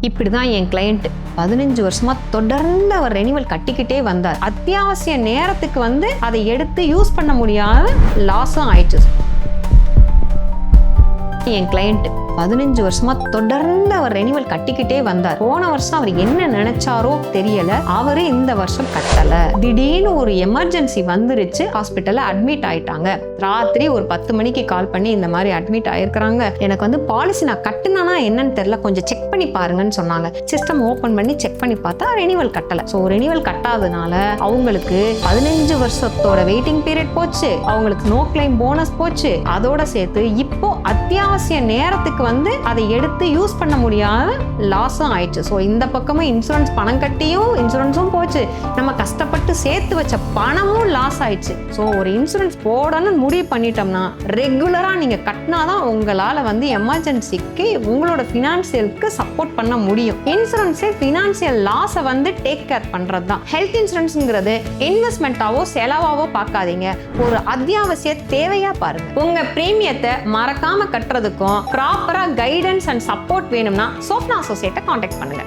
இப்படிதான் என் கிளையண்ட் 15 வருஷமா தொடர்ந்து அவர் ரெனிவல் கட்டிக்கிட்டே வந்தார். அத்தியாவசிய நேரத்துக்கு அதை எடுத்து யூஸ் பண்ண முடியாத லாஸும் ஆயிடுச்சு. என் கிளையண்ட் 15 வருஷமா தொடர்ந்து அவர் ரெனிவல் கட்டிக்கிட்டே வந்தார். போன வருஷம் அவர் என்ன நினைச்சாரோ தெரியல, அவரு இந்த வருஷம் கட்டல. திடீர்னு ஒரு எமர்ஜென்சி வந்துருச்சு, ஹாஸ்பிட்டல்ல அட்மிட் ஆயிட்டாங்க. ராத்திரி ஒரு 10 மணிக்கு கால் பண்ணி இந்த மாதிரி அட்மிட் ஆயிருக்கிறாங்க, எனக்கு பாலிசி நான் கட்டுனா என்னன்னு தெரியல, கொஞ்சம் செக் பண்ணி பாருங்கன்னு சொன்னாங்க. சிஸ்டம் ஓபன் பண்ணி செக் பண்ணி பார்த்தா ரெனிவல் கட்டல. ஸோ ரெனிவல் கட்டாததுனால அவங்களுக்கு 15 வருஷத்தோட வெயிட்டிங் பீரியட் போச்சு, அவங்களுக்கு நோ கிளைம் போனஸ் போச்சு. அதோட சேர்த்து இப்போ அத்தியாவசிய நேரத்துக்கு அதை எடுத்து யூஸ் பண்ண முடியாத லாஸும் ஆயிடுச்சு. ஸோ இந்த பக்கமும் இன்சூரன்ஸ் பணம் கட்டியும் இன்சூரன்ஸும் போச்சு, நம்ம கஷ்டப்பட்டு சேர்த்து வச்ச பணமும் லாஸ் ஆயிடுச்சு. ஸோ ஒரு இன்சூரன்ஸ் போடணும்னு முடிவு பண்ணிட்டோம்னா ரெகுலரா நீங்க கட்டினாதான் உங்களால எமர்ஜென்சிக்கு உங்களோட பினான்சியலுக்கு சப்போர்ட் பண்ண முடியும். இன்சூரன்ஸே பினான்சியல் லாஸை டேக் கேர் பண்றது தான். ஹெல்த் இன்சூரன்ஸ்ங்கிறது இன்வெஸ்ட்மெண்ட்டாவோ செலவாவோ பார்க்காதீங்க, ஒரு அத்தியாவசிய தேவையா பாருங்க. உங்க பிரீமியத்தை மறக்காம கட்டுறதுக்கும் ப்ராப்பரா கைடன்ஸ் அண்ட் சப்போர்ட் வேணும்னா சோஃப்னா அசோசியேட்டை காண்டாக்ட் பண்ணுங்க.